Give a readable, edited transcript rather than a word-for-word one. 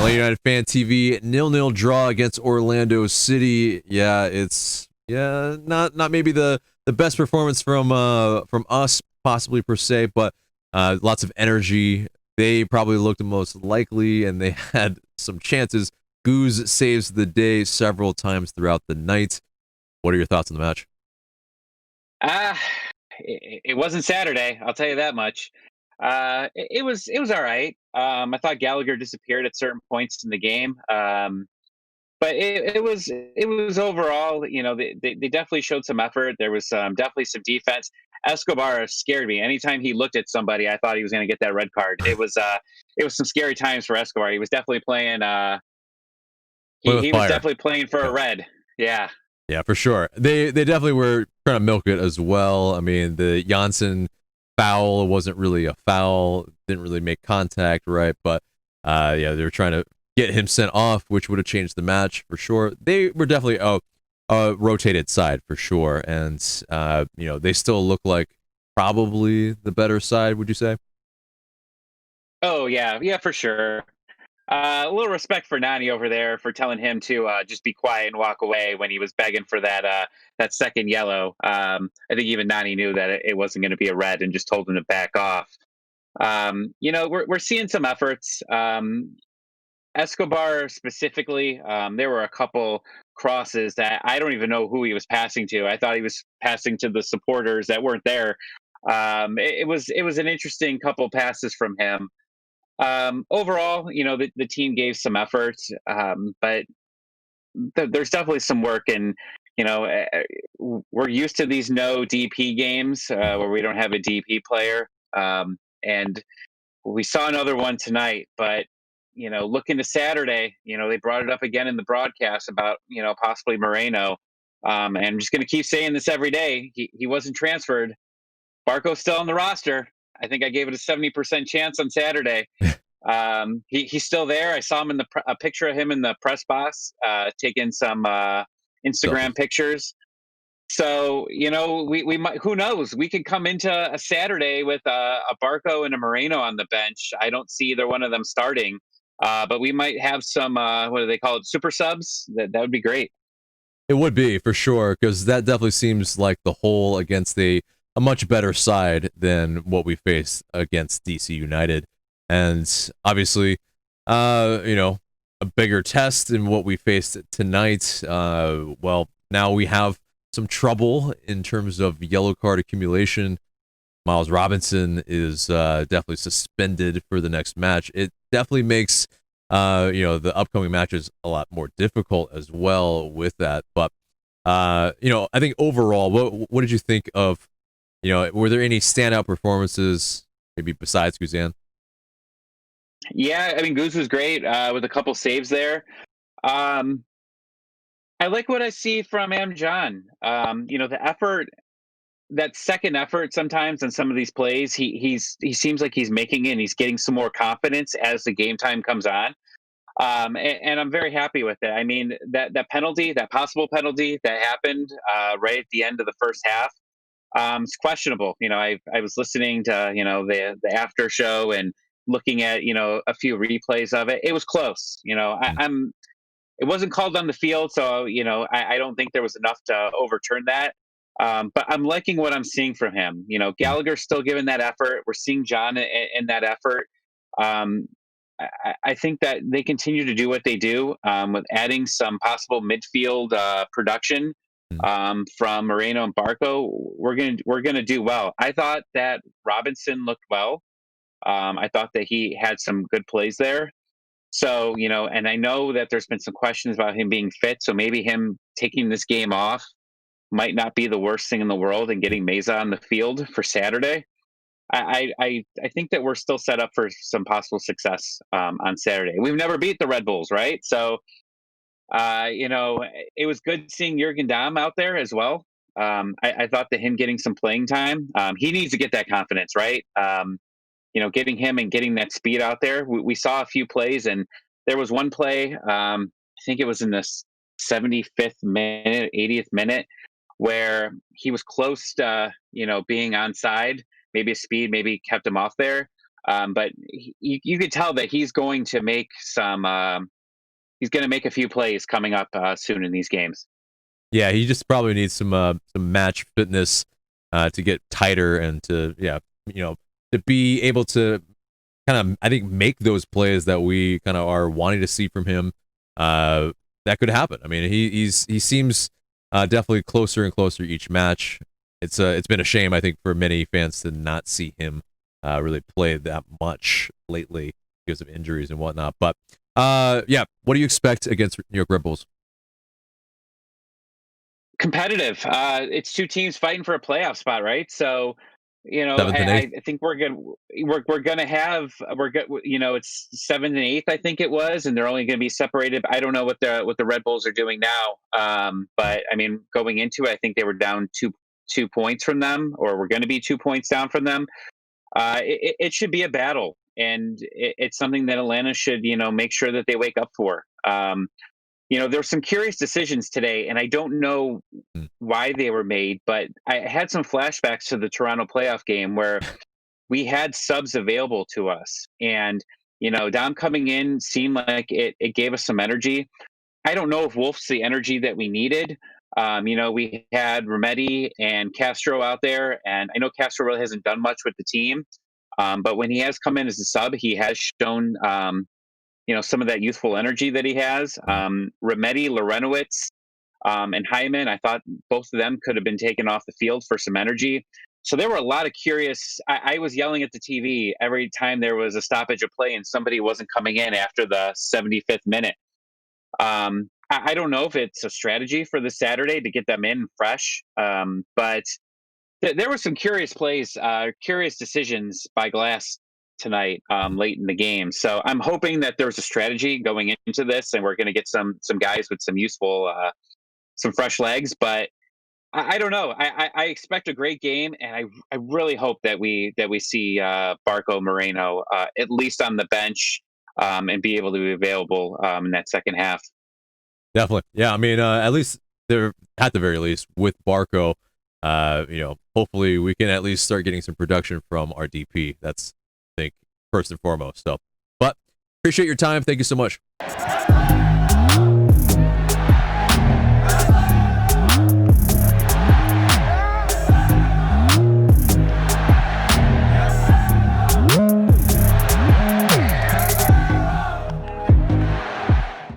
Atlanta United Fan TV 0-0 draw against Orlando City. Yeah, it's not maybe the best performance from us possibly per se, but lots of energy. They probably looked the most likely, and they had some chances. Goose saves the day several times throughout the night. What are your thoughts on the match? It wasn't Saturday, I'll tell you that much. It was all right. I thought Gallagher disappeared at certain points in the game. But it was overall, they definitely showed some effort. There was definitely some defense. Escobar scared me. Anytime he looked at somebody, I thought he was going to get that red card. It was some scary times for Escobar. He was definitely playing. Play He with he was fire. definitely playing for a Yeah. red. Yeah. Yeah, for sure. They definitely were trying to milk it as well. I mean, the Janssen foul wasn't really a foul, didn't really make contact, right? But yeah, they were trying to get him sent off, which would have changed the match for sure. They were definitely a rotated side for sure, and they still look like probably the better side. Would you say? Oh yeah, yeah, for sure. A little respect for Nani over there for telling him to just be quiet and walk away when he was begging for that second yellow. I think even Nani knew that it wasn't going to be a red and just told him to back off. We're seeing some efforts. Escobar specifically, there were a couple crosses that I don't even know who he was passing to. I thought he was passing to the supporters that weren't there. It was an interesting couple passes from him. Overall, the team gave some effort, but there's definitely some work, and we're used to these no DP games where we don't have a DP player, and we saw another one tonight. But looking to Saturday, they brought it up again in the broadcast about possibly Moreno. And I'm just going to keep saying this every day. He wasn't transferred. Barco's still on the roster. I think I gave it a 70% chance on Saturday. He's still there. I saw him in a picture of him in the press box, taking some Instagram Selfies. pictures. So we might. Who knows? We could come into a Saturday with a Barco and a Moreno on the bench. I don't see either one of them starting, but we might have some. What do they call it? Super subs. That would be great. It would be for sure, because that definitely seems like the whole against a much better side than what we faced against DC United, and obviously, a bigger test than what we faced tonight. Well, now we have some trouble in terms of yellow card accumulation. Miles Robinson is definitely suspended for the next match. It definitely makes the upcoming matches a lot more difficult as well with that. But I think overall, what did you think of? Were there any standout performances maybe besides Guzan? Yeah, I mean Goose was great with a couple saves there. Um, I like what I see from Amjan. The effort, that second effort sometimes on some of these plays, he seems like he's making it and he's getting some more confidence as the game time comes on. And I'm very happy with it. I mean, that penalty, that possible penalty that happened right at the end of the first half, it's questionable. I was listening to the after show and looking at a few replays of it. It was close. I'm It wasn't called on the field, so I don't think there was enough to overturn that. But I'm liking what I'm seeing from him. Gallagher's still giving that effort. We're seeing John in that effort. Um, I think that they continue to do what they do with adding some possible midfield production from Moreno and Barco. We're gonna do well. I thought that Robinson looked well. I thought that he had some good plays there. So, and I know that there's been some questions about him being fit. So maybe him taking this game off might not be the worst thing in the world, and getting Meza on the field for Saturday. I think that we're still set up for some possible success on Saturday. We've never beat the Red Bulls, right? So, it was good seeing Jurgen Damm out there as well. I thought that him getting some playing time, he needs to get that confidence, right? Getting him and getting that speed out there. We saw a few plays, and there was one play, I think it was in the 75th minute, 80th minute, where he was close to, being onside. Maybe his speed maybe kept him off there. But you could tell that he's going to make he's going to make a few plays coming up soon in these games. Yeah, he just probably needs some match fitness to get tighter and to to be able to kind of, I think, make those plays that we kind of are wanting to see from him. That could happen. I mean, he seems definitely closer and closer each match. It's been a shame, I think, for many fans to not see him really play that much lately because of injuries and whatnot. But yeah, what do you expect against New York Red Bulls? Competitive. It's two teams fighting for a playoff spot, right? So, Seventh and eighth. I think we're gonna have it's seventh and eighth, I think it was, and they're only gonna be separated. I don't know what the Red Bulls are doing now. But I mean, going into it, I think they were down two points from them, or we're going to be 2 points down from them. It should be a battle, and it's something that Atlanta should make sure that they wake up for. There were some curious decisions today, and I don't know why they were made, but I had some flashbacks to the Toronto playoff game where we had subs available to us. And, Dom coming in seemed like it gave us some energy. I don't know if Wolf's the energy that we needed. We had Remedi and Castro out there, and I know Castro really hasn't done much with the team. But when he has come in as a sub, he has shown some of that youthful energy that he has. Remedi, Lorenowitz, and Hyman, I thought both of them could have been taken off the field for some energy. So there were a lot of curious. I was yelling at the TV every time there was a stoppage of play and somebody wasn't coming in after the 75th minute. I don't know if it's a strategy for the Saturday to get them in fresh, but there were some curious plays, curious decisions by Glass tonight late in the game. So I'm hoping that there's a strategy going into this, and we're going to get some guys with some useful, some fresh legs. But I don't know. I expect a great game, and I really hope that we see Barco Moreno at least on the bench and be able to be available in that second half. Definitely, yeah. I mean, at least they're at the very least with Barco. Hopefully we can at least start getting some production from our DP. That's, I think, first and foremost. So, but appreciate your time. Thank you so much.